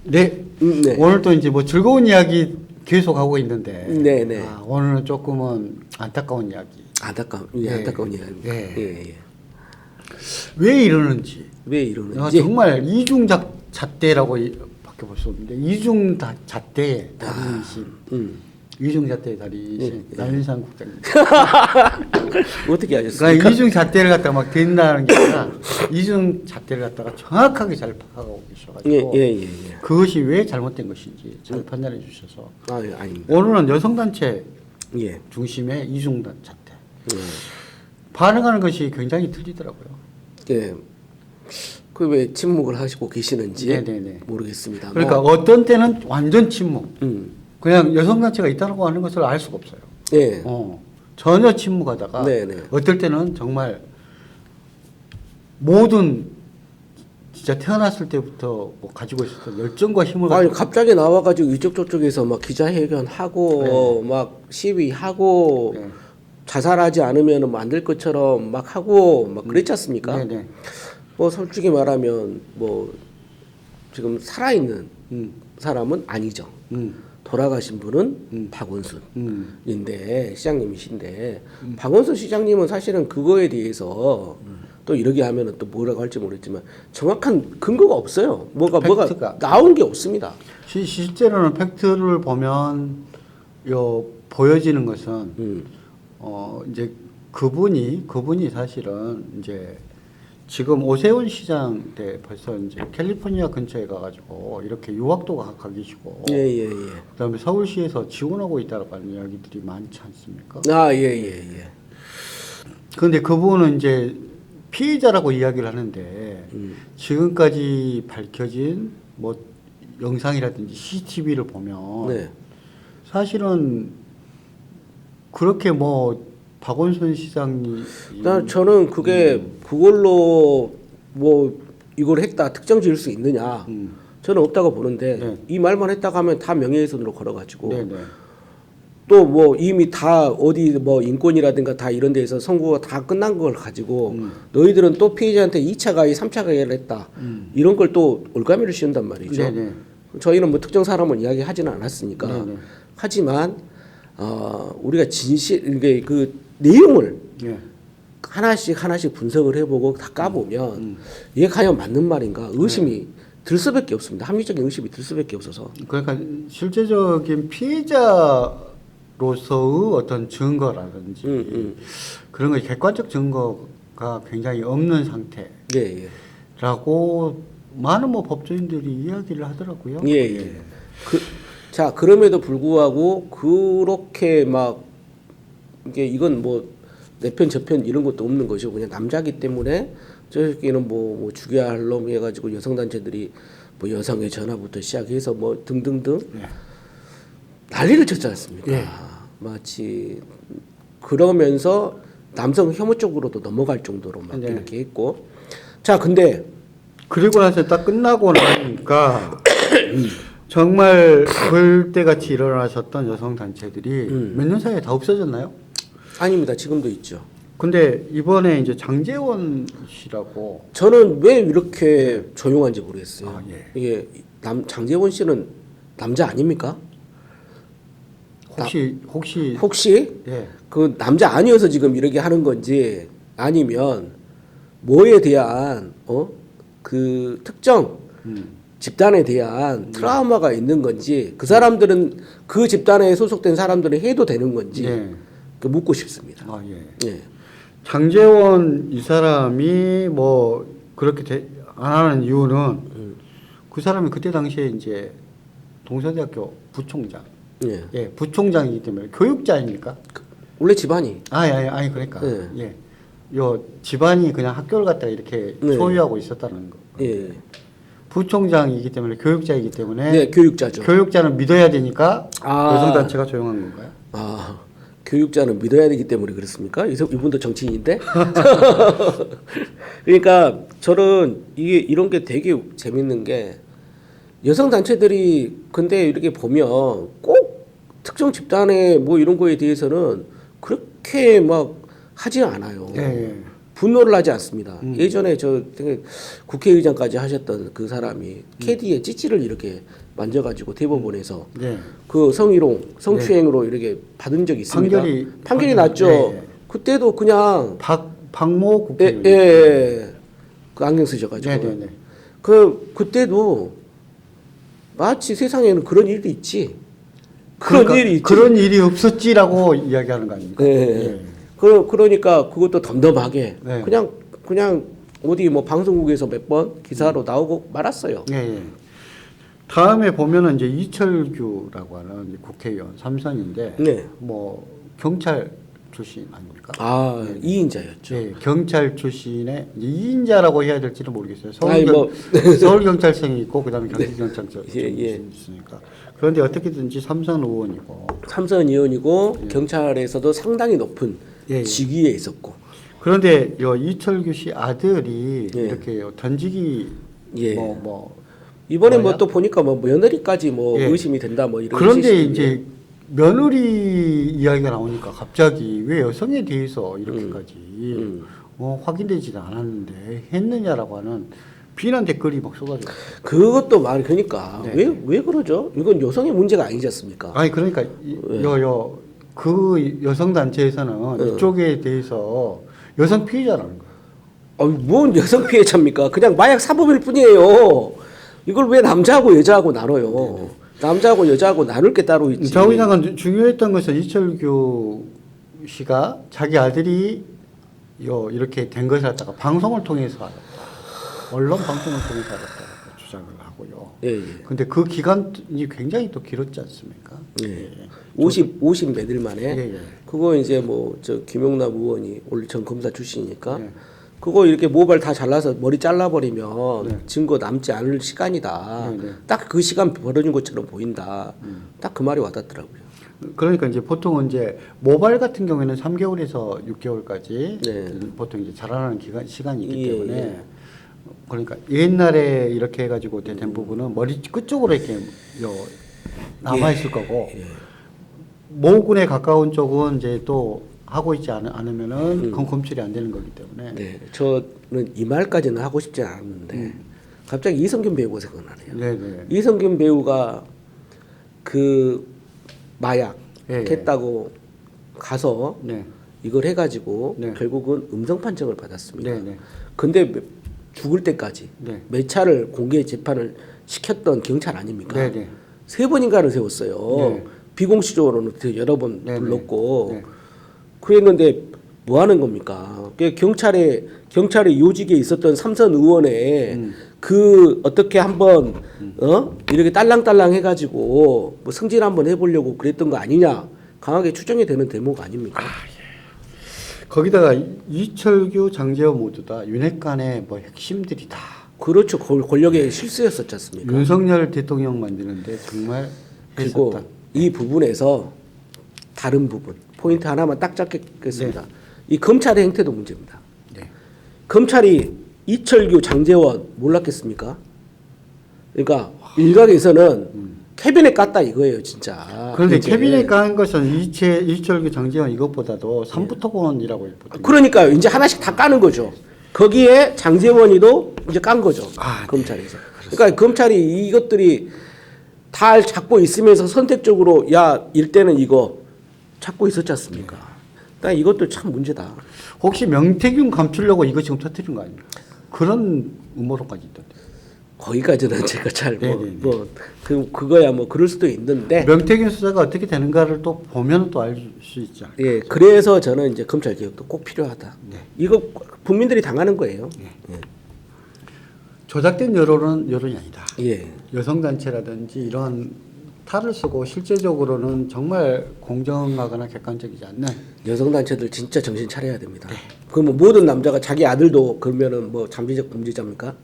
네. 네. 오늘 또 이제 뭐 즐거운 이야기 계속 하고 있는데. 네네. 오늘은 조금은 안타까운 이야기. 안타까운 이야기. 네. 예. 왜 이러는지. 왜 이러는지. 정말 이중잣대라고 밖에 볼 수 없는데 이중잣대의 달인이신. 이중잣대의 달인이신 나윤상 국장님. 어떻게 하셨습니까? 그러니까 이중잣대를 갖다가 막 댄다는 게 아니라 이중잣대를 갖다가 정확하게 잘 파악하고 계셔가지고 예. 그것이 왜 잘못된 것인지 잘 판단해 주셔서 아닙니다. 오늘은 여성단체 예. 중심의 이중잣대 반응하는 것이 굉장히 틀리더라고요. 예. 그 왜 침묵을 하시고 계시는지 네네네. 모르겠습니다. 그러니까 뭐, 어떤 때는 완전 침묵. 그냥 여성단체가 있다고 하는 것을 알 수가 없어요. 예. 전혀 침묵하다가 네네. 어떨 때는 정말 모든 진짜 태어났을 때부터 뭐 가지고 있었던 열정과 힘을 아니 가지고 갑자기 나와가지고 이쪽 저쪽에서 막 기자회견하고 막 시위하고 네. 자살하지 않으면 안 될 것처럼 막 하고 막 그랬지 않습니까? 네네. 뭐 솔직히 말하면 뭐 지금 살아있는 사람은 아니죠. 돌아가신 분은 박원순인데 시장님이신데 박원순 시장님은 사실은 그거에 대해서 또 이러게 하면은 또 뭐라고 할지 모르겠지만 정확한 근거가 없어요. 뭐가 나온 게 없습니다. 실제로는 팩트를 보면 보여지는 것은 이제 그분이 사실은 이제 지금 오세훈 시장 때 벌써 이제 캘리포니아 근처에 가가지고 이렇게 유학도 가 계시고 예. 그다음에 서울시에서 지원하고 있다라고 하는 이야기들이 많지 않습니까? 예. 그런데 그분은 이제 피해자라고 이야기를 하는데 지금까지 밝혀진 뭐 영상이라든지 CCTV를 보면 네. 사실은 그렇게 뭐 박원순 시장이 저는 그게 그걸로 뭐 이걸 했다 특정 지을 수 있느냐 저는 없다고 보는데 네. 이 말만 했다고 하면 다 명예훼손으로 걸어가지고 네네. 또 뭐 이미 다 어디 뭐 인권이라든가 다 이런 데에서 선고가 다 끝난 걸 가지고 너희들은 또 피해자한테 2차 가해, 3차 가해를 했다. 이런 걸 또 올가미를 씌운단 말이죠. 네네. 저희는 뭐 특정 사람을 이야기하지는 않았으니까. 네네. 하지만 우리가 이게 그 내용을 예. 하나씩 분석을 해보고 다 까보면 이게 과연 맞는 말인가 의심이 들 수밖에 없습니다. 합리적인 의심이 들 수밖에 없어서. 그러니까 실제적인 피해자로서의 어떤 증거라든지 그런 거 객관적 증거가 굉장히 없는 상태라고 예. 많은 뭐 법조인들이 이야기를 하더라고요. 예. 자 그럼에도 불구하고 그렇게 막 이건 뭐 내 편 저편 이런 것도 없는 것이고 그냥 남자기 때문에 저 새끼는 뭐 죽여야 할 놈 해가지고 여성단체들이 뭐 여성의 전화부터 시작해서 뭐 등등등 난리를 쳤지 않습니까? 예. 마치 그러면서 남성 혐오 쪽으로도 넘어갈 정도로 막 이렇게 했고 자 근데 그리고 나서 딱 끝나고 나니까 정말 벌떼같이 일어나셨던 여성단체들이 몇 년 사이에 다 없어졌나요? 아닙니다. 지금도 있죠. 근데 이번에 이제 장제원 씨라고 저는 왜 이렇게 조용한지 모르겠어요. 예. 이게 장제원 씨는 남자 아닙니까? 혹시 예. 그 남자 아니어서 지금 이렇게 하는 건지 아니면 뭐에 대한 그 특정 집단에 대한 트라우마가 있는 건지 그 사람들은 그 집단에 소속된 사람들은 해도 되는 건지 그 묻고 싶습니다. 예. 장제원 이 사람이 뭐 그렇게 안 하는 이유는 그 사람이 그때 당시에 이제 동서대학교 부총장, 부총장이기 때문에 교육자 아닙니까? 원래 집안이 아니 그러니까 요 집안이 그냥 학교를 갖다가 이렇게 소유하고 있었다는 거. 부총장이기 때문에 교육자이기 때문에 교육자죠. 교육자는 믿어야 되니까 여성단체가 조용한 건가요? 교육자는 믿어야 되기 때문에 그렇습니까? 이분도 정치인인데? 그러니까 저는 이런 게 되게 재밌는 게 여성단체들이 근데 이렇게 보면 꼭 특정 집단의 뭐 이런 거에 대해서는 그렇게 막 하지 않아요. 분노를 하지 않습니다. 예전에 저 되게 국회의장까지 하셨던 그 사람이 캐디의 찌찌를 이렇게 만져가지고 대법원에서 네. 그 성희롱, 성추행으로 이렇게 받은 적이 있습니다. 판결이 났죠. 네. 그때도 그냥 박모 국회의원. 그 안경 쓰셔가지고 네네네. 그때도 마치 세상에는 그런 일도 있지. 그런 일이 있지. 그런 일이 없었지라고 이야기하는 거 아닙니까? 네. 예. 그러니까 그것도 덤덤하게 네. 그냥 어디 뭐 방송국에서 몇 번 기사로 나오고 말았어요. 예, 예. 다음에 보면은 이제 이철규라고 하는 이제 국회의원 삼선인데 네. 뭐 경찰 출신 아닙니까? 아, 이인자였죠. 네, 경찰 출신의 이제 2인자라고 해야 될지는 모르겠어요. 아니, 뭐. 서울 경찰청이 있고 그다음에 경기경찰청이 예, 예. 있으니까. 그런데 어떻게든지 삼선 의원이고. 삼선 의원이고 경찰에서도 상당히 높은 예, 예. 직위에 있었고. 그런데 이철규 씨 아들이 예. 이렇게 던지기 예. 뭐 이번에 뭐야? 뭐 또 보니까 뭐 며느리까지 뭐 예. 의심이 된다 뭐 이런. 그런데 시스템이. 이제 며느리 이야기가 나오니까 갑자기 왜 여성에 대해서 이렇게까지 확인되지도 않았는데 했느냐라고 하는 비난 댓글이 막 쏟아져요. 그것도 말 그러니까 네. 왜 그러죠? 이건 여성의 문제가 아니지 않습니까? 아니 그러니까 그 여성 단체에서는 이쪽에 대해서 여성 피해자라는 거예요. 뭔 여성 피해자입니까? 그냥 마약 사범일 뿐이에요. 이걸 왜 남자하고 여자하고 나눠요? 남자하고 여자하고 나눌 게 따로 있지. 자 의장은 중요했던 것은 이철규 씨가 자기 아들이 이렇게 된 것을 갖다가 방송을 통해서 알았다. 언론 방송을 통해서 알았다고 주장을 하고요. 예, 예. 근데 그 기간이 굉장히 또 길었지 않습니까? 예. 50 몇일 만에. 예, 예. 그거 이제 뭐 저 김용남 의원이 원래 전 검사 출신이니까 예. 그거 이렇게 모발 다 잘라서 머리 잘라버리면 네. 증거 남지 않을 시간이다. 네, 네. 딱 그 시간 벌어진 것처럼 보인다. 딱 그 말이 와닿더라고요. 그러니까 이제 보통은 이제 모발 같은 경우에는 3개월에서 6개월까지 네. 보통 이제 자라나는 시간이 있기 예, 때문에 예. 그러니까 옛날에 이렇게 해가지고 된 부분은 머리 끝쪽으로 이렇게 남아 있을 거고 예. 모근에 가까운 쪽은 이제 또 하고 있지 않으면은 그건 검출이 안 되는 거기 때문에. 네, 저는 이 말까지는 하고 싶지 않았는데 갑자기 이성균 배우가 생각나네요. 네네. 이성균 배우가 그 마약 예, 했다고 가서 네. 이걸 해가지고 네. 결국은 음성 판정을 받았습니다. 네네. 근데 죽을 때까지 네. 몇 차를 공개 재판을 시켰던 경찰 아닙니까? 네네. 3번인가를 세웠어요. 네. 비공식적으로는 여러 번 네네. 불렀고 네. 그랬는데 뭐 하는 겁니까? 경찰의 요직에 있었던 삼선 의원의 그 어떻게 한번 이렇게 딸랑딸랑 해가지고 뭐 승진 한번 해보려고 그랬던 거 아니냐 강하게 추정이 되는 대목 아닙니까? 거기다가 이철규, 장제호 모두 다 윤핵관의 뭐 핵심들이다. 그렇죠. 권력의 실수였었지 않습니까? 윤석열 대통령 만드는데 정말 그리고 했었다. 이 부분에서 다른 부분 포인트 하나만 딱 잡겠습니다. 이 검찰의 행태도 문제입니다. 네. 검찰이 이철규, 장제원 몰랐겠습니까? 그러니까 일각에서는 캐비넷 깠다 이거예요, 진짜. 그런데 이제. 캐비넷 간 것은 이철규, 장제원 이것보다도 삼부토건이라고 보통. 그러니까 이제 하나씩 다 까는 거죠. 거기에 장제원이도 이제 깐 거죠. 아, 네. 검찰에서. 그러니까 검찰이 이것들이 다 잡고 있으면서 선택적으로 야 일대는 이거 찾고 있었지 않습니까? 나 이것도 참 문제다. 혹시 명태균 감추려고 이거 지금 터뜨린 거 아닙니까? 그런 음모론까지 있던데. 거기까지는 제가 잘 네네네. 그거야 뭐 그럴 수도 있는데 명태균 수사가 어떻게 되는가를 또 보면 또 알 수 있지 않을까? 예 그래서 저는 이제 검찰 개혁도 꼭 필요하다. 네. 이거 국민들이 당하는 거예요. 조작된 여론이 아니다. 예. 여성단체라든지 이런 탈을 쓰고 실제적으로는 정말 공정하거나 객관적이지 않는 여성 단체들 진짜 정신 차려야 됩니다. 그러면 모든 남자가 자기 아들도 그러면은 뭐 잠재적 범죄자입니까?